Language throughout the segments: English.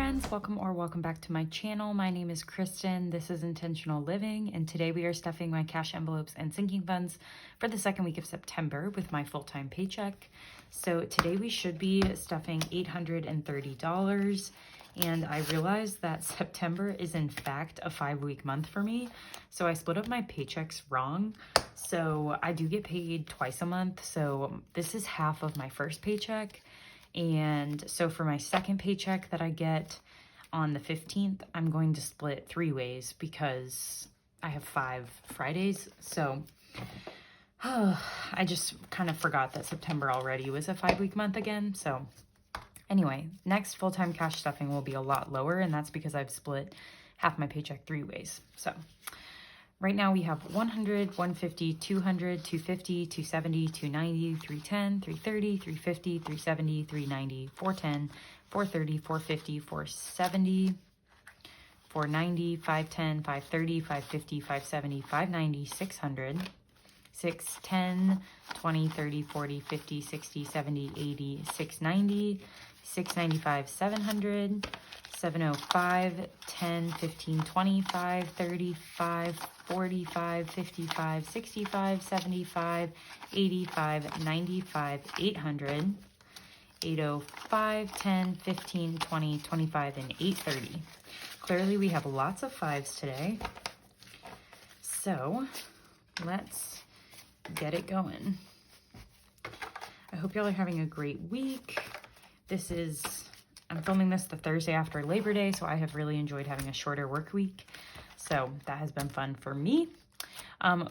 friends, welcome back to my channel. My name is Kristen. This is Intentional Living, and today we are stuffing my cash envelopes and sinking funds for the second week of September with my full-time paycheck. So today we should be stuffing $830, and I realized that September is in fact a 5-week month for me. So I split up my paychecks wrong. So I do get paid twice a month. So this is half of my first paycheck. And so for my second paycheck that I get on the 15th, I'm going to split 3 ways because I have 5 Fridays. So I just kind of forgot that September already was a 5-week month again. So anyway, next full-time cash stuffing will be a lot lower, and that's because I've split half my paycheck 3 ways. So right now we have 100, 150, 200, 250, 270, 290, 310, 330, 350, 370, 390, 410, 430, 450, 470, 490, 510, 530, 550, 570, 590, 600, 610, 20, 30, 40, 50, 60, 70, 80, 690, 695, 700, 705, 10, 15, 25, 35, 45, 55, 65, 75, 85, 95, 800, 805, 10, 15, 20, 25, and 830. Clearly we have lots of 5s today. So let's get it going. I hope y'all are having a great week. I'm filming this the Thursday after Labor Day, so I have really enjoyed having a shorter work week. So that has been fun for me.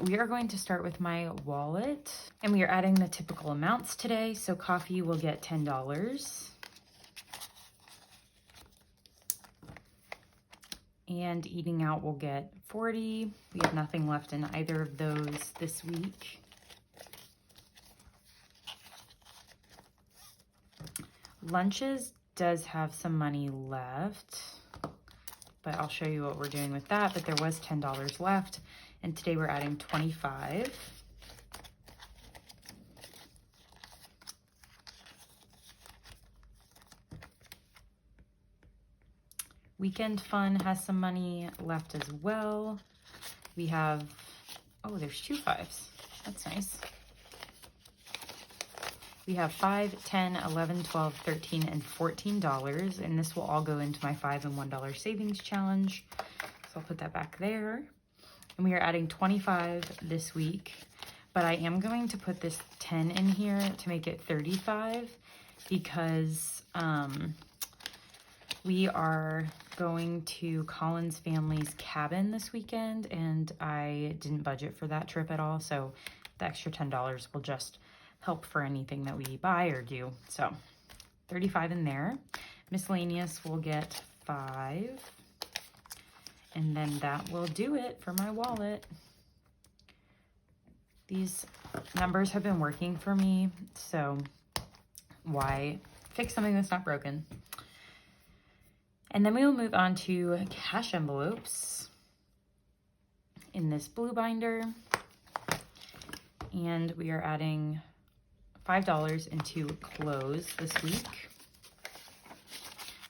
We are going to start with my wallet, and we are adding the typical amounts today. So coffee will get $10. And eating out will get $40. We have nothing left in either of those this week. Lunches does have some money left, but I'll show you what we're doing with that. But there was $10 left, and today we're adding 25. Weekend fun has some money left as well. We have, oh, there's 2 5s. That's nice. We have $5, $10, $11, $12, $13, and $14, and this will all go into my $5 and $1 savings challenge. So I'll put that back there. And we are adding 25 this week, but I am going to put this 10 in here to make it 35 because we are going to Colin's family's cabin this weekend, and I didn't budget for that trip at all. So the extra $10 will just help for anything that we buy or do. So 35 in there. Miscellaneous will get 5. And then that will do it for my wallet. These numbers have been working for me, so why fix something that's not broken? And then we will move on to cash envelopes in this blue binder. And we are adding $5 into clothes this week.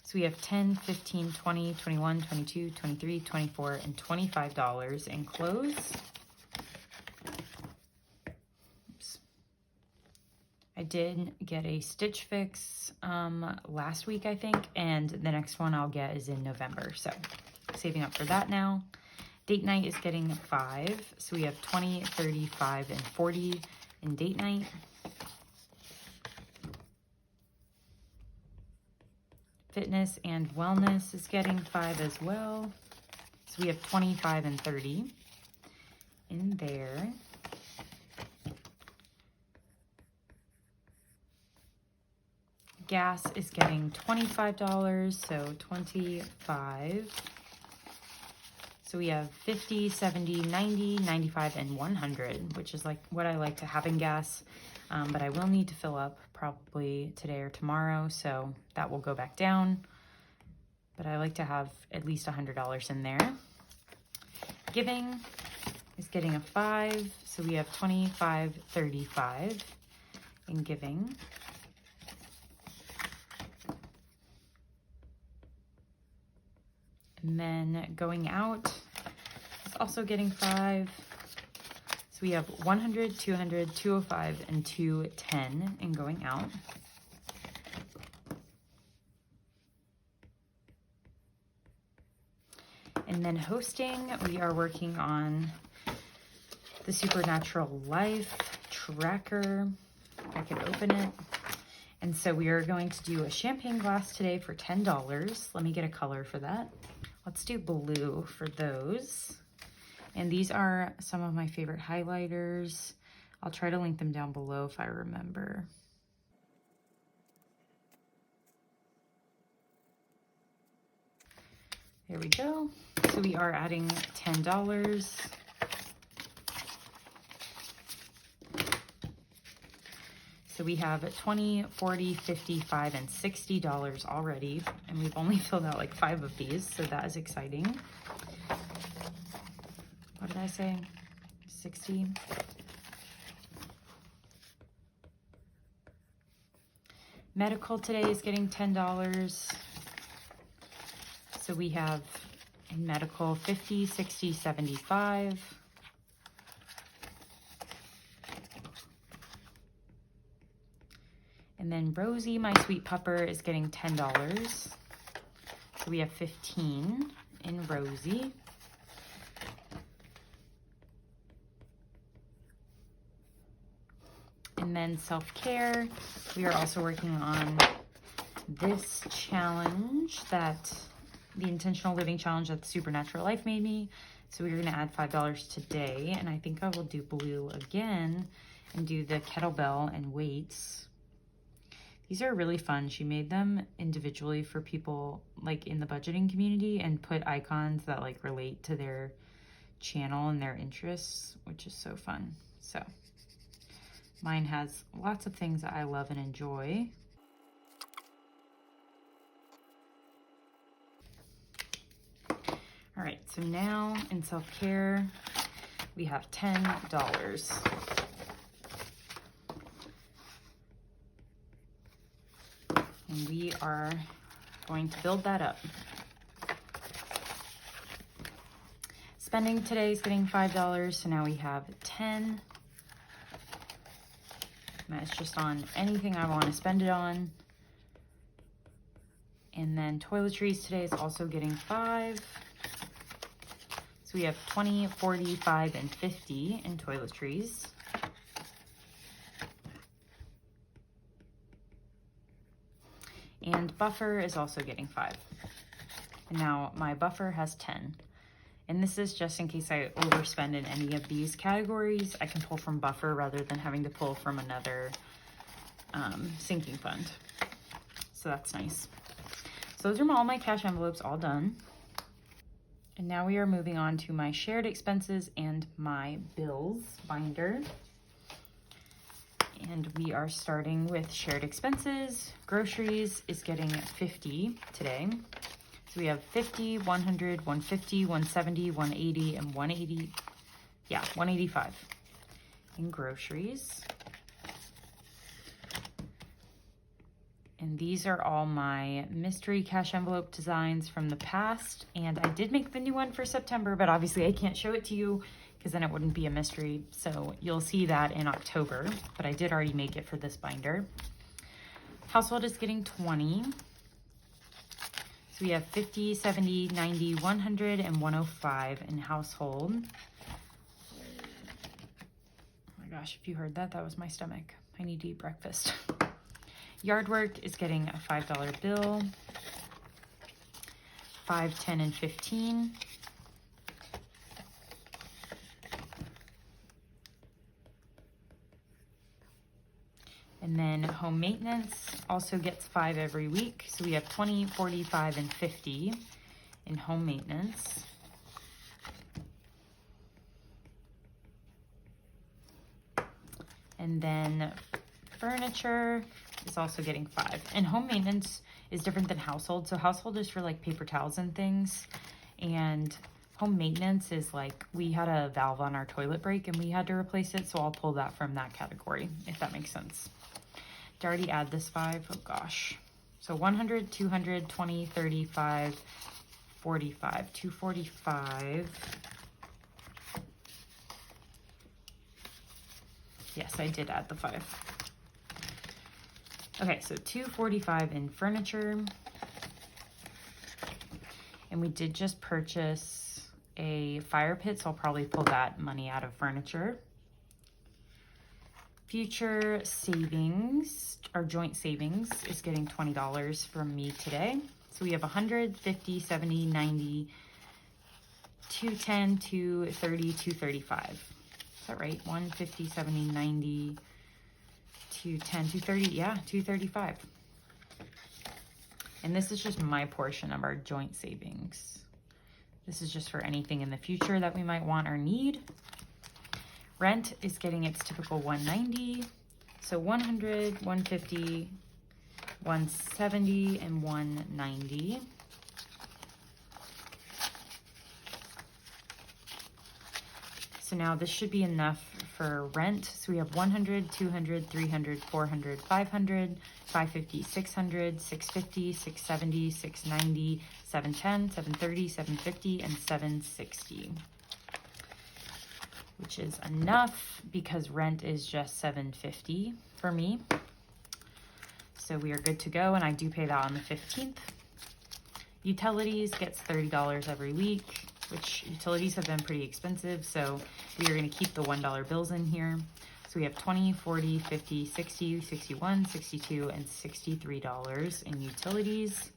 So we have 10, 15, 20, 21, 22, 23, 24, and $25 in clothes. Oops. I did get a Stitch Fix last week, I think, and the next one I'll get is in November. So saving up for that now. Date night is getting 5. So we have 20, 35, and 40 in date night. Fitness and wellness is getting 5 as well. So we have 25 and 30 in there. Gas is getting $25, so 25. So we have 50, 70, 90, 95, and 100, which is like what I like to have in gas. But I will need to fill up probably today or tomorrow, so that will go back down. But I like to have at least $100 in there. Giving is getting a 5, so we have 25, 35 in giving. And then going out is also getting 5. So we have 100, 200, 205, and 210 in going out. And then hosting, we are working on the Supernatural Life tracker. If I can open it. And so we are going to do a champagne glass today for $10. Let me get a color for that. Let's do blue for those. And these are some of my favorite highlighters. I'll try to link them down below if I remember. There we go. So we are adding $10. So we have $20, $40, $55, and $60 already. And we've only filled out like 5 of these, so that is exciting. What did I say? 60. Medical today is getting $10. So we have in medical 50, 60, 75. And then Rosie, my sweet pupper, is getting $10. So we have 15 in Rosie. And then self-care, we are also working on this challenge that the Intentional Living Challenge that the Supernatural Life made me. So we're gonna add $5 today. And I think I will do blue again and do the kettlebell and weights. These are really fun. She made them individually for people like in the budgeting community and put icons that like relate to their channel and their interests, which is so fun. So mine has lots of things that I love and enjoy. All right, so now in self-care, we have $10. And we are going to build that up. Spending today is getting $5, so now we have 10. And that's just on anything I want to spend it on. And then toiletries today is also getting 5. So we have 20, 45, and 50 in toiletries. And buffer is also getting 5. And now my buffer has 10. And this is just in case I overspend in any of these categories. I can pull from buffer rather than having to pull from another sinking fund. So that's nice. So those are all my cash envelopes all done. And now we are moving on to my shared expenses and my bills binder. And we are starting with shared expenses. Groceries is getting 50 today. So we have 50, 100, 150, 170, 180, and 180. Yeah, 185 in groceries. And these are all my mystery cash envelope designs from the past. And I did make the new one for September, but obviously I can't show it to you because then it wouldn't be a mystery. So you'll see that in October, but I did already make it for this binder. Household is getting 20. So we have 50, 70, 90, 100, and 105 in household. Oh my gosh, if you heard that, that was my stomach. I need to eat breakfast. Yard work is getting a $5 bill. 5, 10, and 15. And then home maintenance also gets 5 every week. So we have 20, 45, and 50 in home maintenance. And then furniture is also getting 5. And home maintenance is different than household. So household is for like paper towels and things. And home maintenance is like we had a valve on our toilet break and we had to replace it. So I'll pull that from that category, if that makes sense. To already add this 5, oh gosh. So 100, 200, 20, 35, 245. 245. Yes, I did add the 5. Okay, so 245 in furniture. And we did just purchase a fire pit, so I'll probably pull that money out of furniture. Future savings, our joint savings, is getting $20 from me today. So we have 100, 50, 70, 90, 210, 230, 235. Is that right? 150, 70, 90, 210, 230, yeah, 235. And this is just my portion of our joint savings. This is just for anything in the future that we might want or need. Rent is getting its typical 190. So 100, 150, 170, and 190. So now this should be enough for rent. So we have 100, 200, 300, 400, 500, 550, 600, 650, 670, 690, 710, 730, 750, and 760. Which is enough because rent is just $750 for me. So we are good to go, and I do pay that on the 15th. Utilities gets $30 every week, which utilities have been pretty expensive, so we are going to keep the $1 bills in here. So we have 20, 40, 50, 60, 61, 62, and $63 in utilities.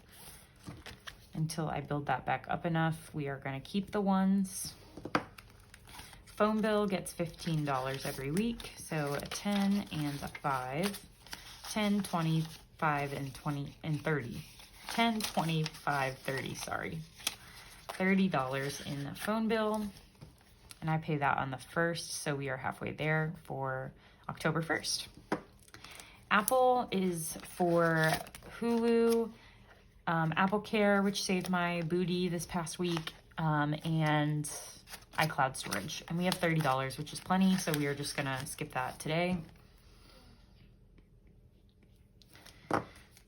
Until I build that back up enough, we are going to keep the ones. Phone bill gets $15 every week, so a 10 and a 5. 10, 25, and 20, and 30. 10, 25, 30, sorry. $30 in the phone bill, and I pay that on the 1st, so we are halfway there for October 1st. Apple is for Hulu, Apple Care, which saved my booty this past week, and iCloud storage. And we have $30, which is plenty, so we are just gonna skip that today.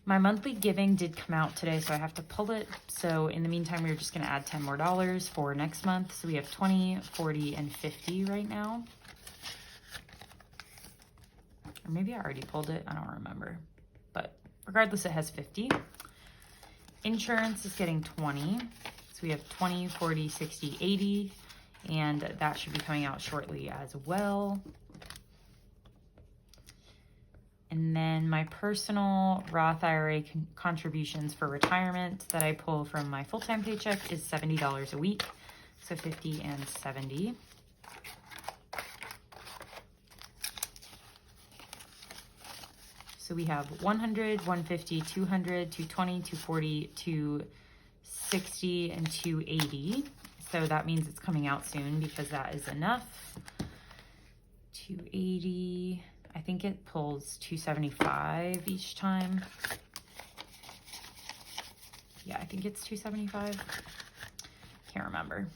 My monthly giving did come out today, so I have to pull it. So in the meantime, we're just gonna add $10 more for next month. So we have 20, 40, and 50 right now. Or maybe I already pulled it, I don't remember. But regardless, it has 50. Insurance is getting 20. So we have 20, 40, 60, 80. And that should be coming out shortly as well. And then my personal Roth IRA contributions for retirement that I pull from my full-time paycheck is $70 a week. So 50 and 70. So we have 100, 150, 200, 220, 240, 260, and 280. So that means it's coming out soon because that is enough. 280, I think it pulls 275 each time. Yeah, I think it's 275. Can't remember.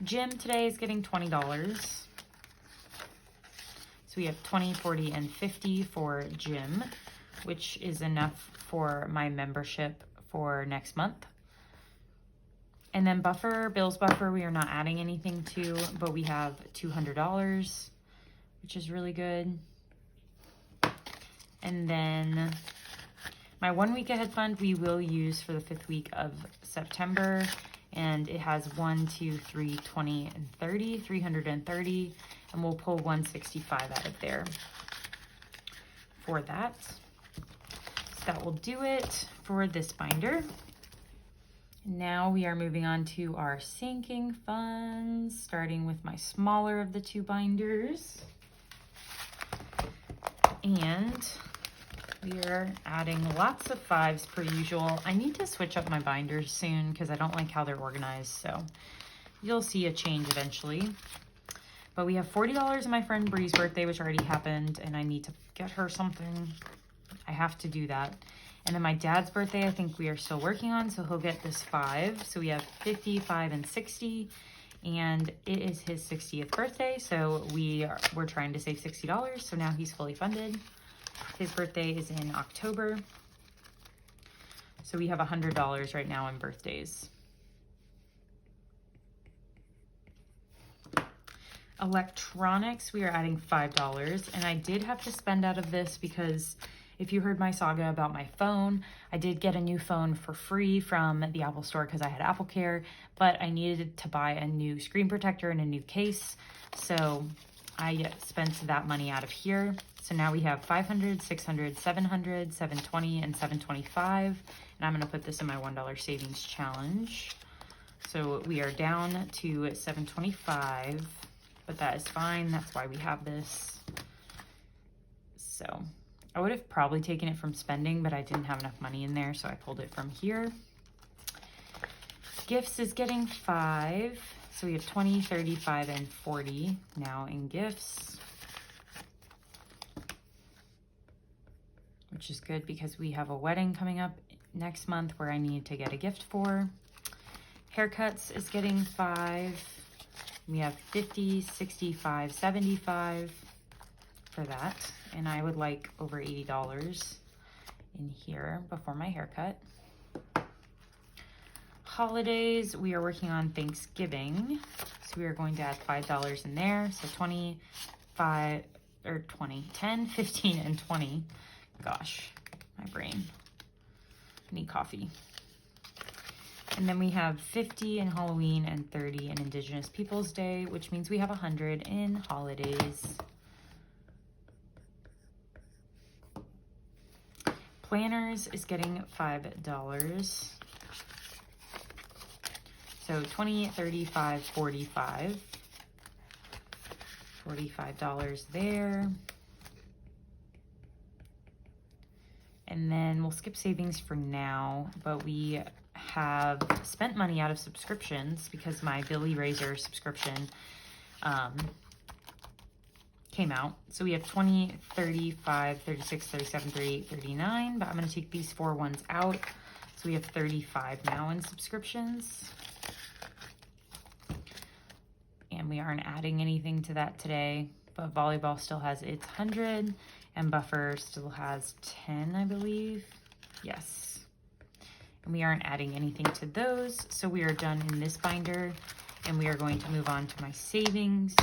Gym today is getting $20. So we have 20, 40, and 50 for gym, which is enough for my membership for next month. And then Bills Buffer, we are not adding anything to, but we have $200, which is really good. And then my 1 week ahead fund, we will use for the 5th week of September. And it has 1, 2, 3, 20, and 30, 330. And we'll pull 165 out of there for that. So that will do it for this binder. Now we are moving on to our sinking funds, starting with my smaller of the 2 binders. And we are adding lots of 5s per usual. I need to switch up my binders soon because I don't like how they're organized, so you'll see a change eventually. But we have $40 in my friend Bree's birthday, which already happened, and I need to get her something. I have to do that. And then my dad's birthday, I think we are still working on, so he'll get this 5. So we have 50, 5, and 60, and it is his 60th birthday, so we're trying to save $60, so now he's fully funded. His birthday is in October. So we have $100 right now in birthdays. Electronics, we are adding $5. And I did have to spend out of this because if you heard my saga about my phone, I did get a new phone for free from the Apple store because I had Apple Care, but I needed to buy a new screen protector and a new case. So I spent that money out of here. So now we have $500, $600, $700, $720, and $725. And I'm gonna put this in my $1 savings challenge. So we are down to $725, but that is fine. That's why we have this. So I would have probably taken it from spending, but I didn't have enough money in there, so I pulled it from here. Gifts is getting 5. So we have 20, 35, and 40 now in gifts, which is good because we have a wedding coming up next month where I need to get a gift for. Haircuts is getting 5. We have 50, 65, 75 for that. And I would like over $80 in here before my haircut. Holidays, we are working on Thanksgiving. So we are going to add $5 in there. So 25 or 20, 10, 15, and 20. Gosh, my brain. I need coffee. And then we have 50 in Halloween and 30 in Indigenous Peoples Day, which means we have 100 in holidays. Planners is getting $5. So 20, 35, 45. $45 there. And then we'll skip savings for now, but we have spent money out of subscriptions because my Billy Razor subscription came out. So we have 20, 35, 36, 37, 38, 39, but I'm going to take these 4 ones out. So we have 35 now in subscriptions. And we aren't adding anything to that today, but volleyball still has its 100 and buffer still has 10, I believe. Yes. And we aren't adding anything to those. So we are done in this binder and we are going to move on to my savings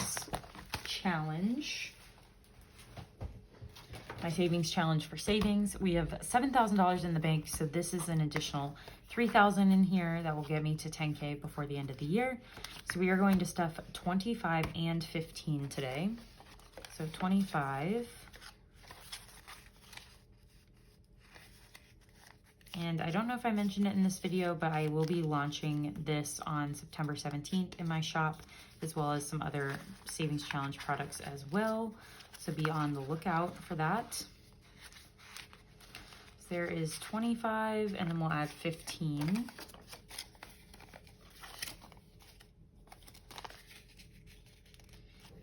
challenge. My savings challenge for savings. We have $7,000 in the bank. So this is an additional $3,000 in here that will get me to 10K before the end of the year. So we are going to stuff 25 and 15 today. So 25. And I don't know if I mentioned it in this video, but I will be launching this on September 17th in my shop, as well as some other savings challenge products as well. So be on the lookout for that. So there is 25, and then we'll add 15.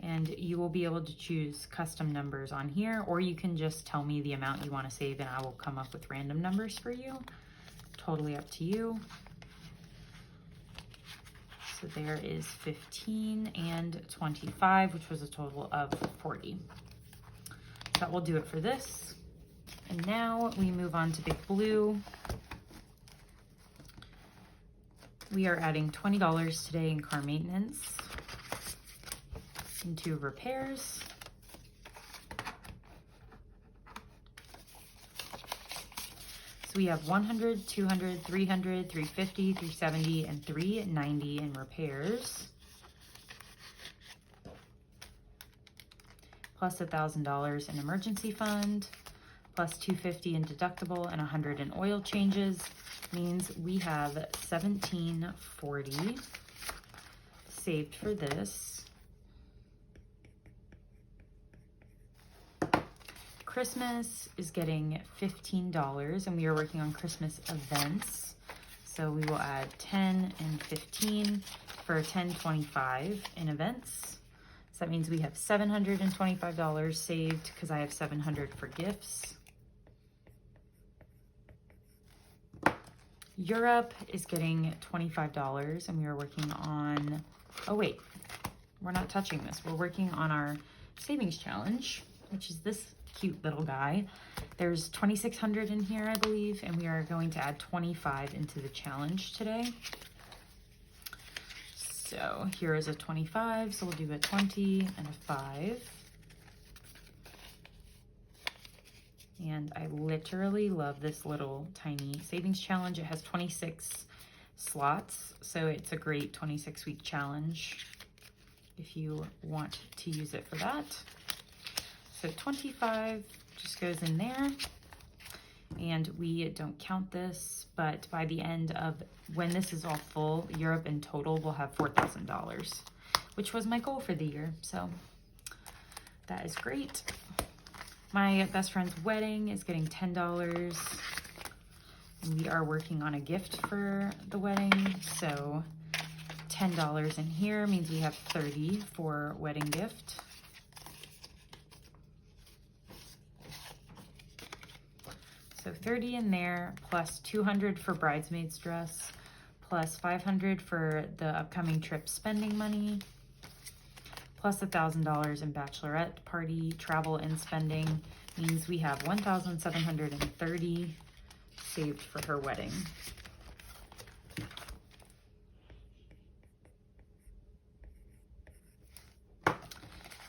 And you will be able to choose custom numbers on here, or you can just tell me the amount you want to save and I will come up with random numbers for you. Totally up to you. So there is 15 and 25, which was a total of 40. That will do it for this. And now we move on to Big Blue. We are adding $20 today in car maintenance. Into repairs. So we have 100, 200, 300, 350, 370, and 390 in repairs. Plus $1,000 in emergency fund, plus $250 in deductible, and $100 in oil changes. Means we have $1,740 saved for this. Christmas is getting $15, and we are working on Christmas events. So we will add 10 and 15 for $10.25 in events. So that means we have $725 saved because I have $700 for gifts. Europe is getting $25, and we are working on, oh wait, we're not touching this. We're working on our savings challenge, which is this cute little guy. There's 2,600 in here, I believe, and we are going to add 25 into the challenge today. So here is a 25, so we'll do a 20 and a 5. And I literally love this little tiny savings challenge. It has 26 slots, so it's a great 26-week challenge if you want to use it for that. So 25 just goes in there, and we don't count this, but by the end of when this is all full, Europe in total will have $4,000, which was my goal for the year, so that is great. My best friend's wedding is getting $10. We are working on a gift for the wedding, so $10 in here means we have 30 for wedding gift. So 30 in there, plus 200 for bridesmaid's dress, plus 500 for the upcoming trip spending money, plus $1,000 in bachelorette party travel and spending means we have 1,730 saved for her wedding.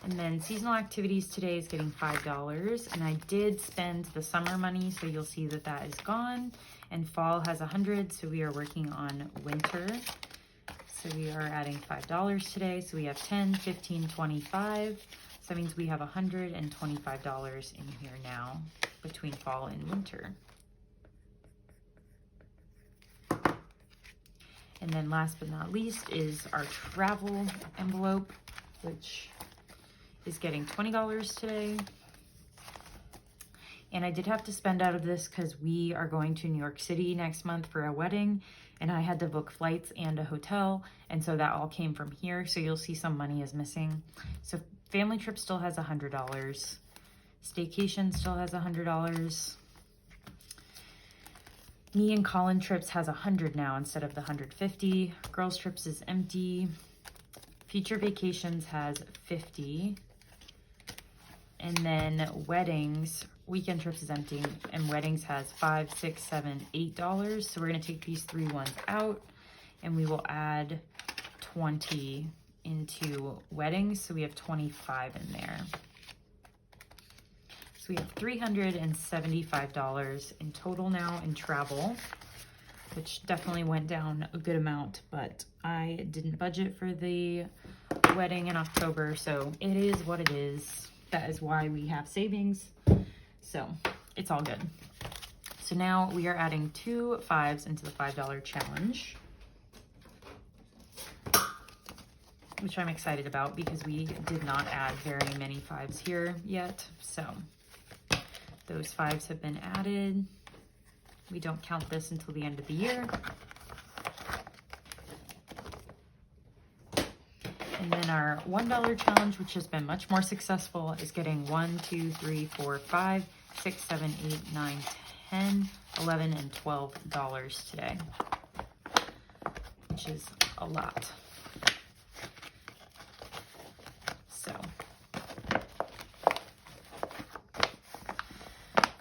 And then seasonal activities today is getting $5, and I did spend the summer money, so you'll see that that is gone. And fall has 100, so we are working on winter. So we are adding $5 today, so we have 10, 15, 25. So that means we have $125 in here now between fall and winter. And then last but not least is our travel envelope, which is getting $20 today. And I did have to spend out of this because we are going to New York City next month for a wedding, and I had to book flights and a hotel, and so that all came from here, so you'll see some money is missing. So family trip still has $100. Staycation still has $100. Me and Colin trips has 100 now instead of the 150. Girls trips is empty. Future vacations has 50. And then weddings, weekend trips is empty, and weddings has $5, $6, $7, $8. So we're gonna take these 3 ones out, and we will add 20 into weddings. So we have 25 in there. So we have $375 in total now in travel, which definitely went down a good amount, but I didn't budget for the wedding in October, so it is what it is. That is why we have savings, so it's all good. So now we are adding 2 5s into the $5 challenge, which I'm excited about because we did not add very many 5s here yet. So those 5s have been added. We don't count this until the end of the year. And then our $1 challenge, which has been much more successful, is getting 1, 2, 3, 4, 5, 6, 7, 8, 9, 10, 11, and $12 today, which is a lot. So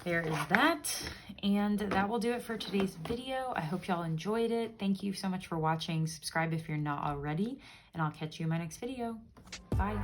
there is that. And that will do it for today's video. I hope y'all enjoyed it. Thank you so much for watching. Subscribe if you're not already, and I'll catch you in my next video. Bye.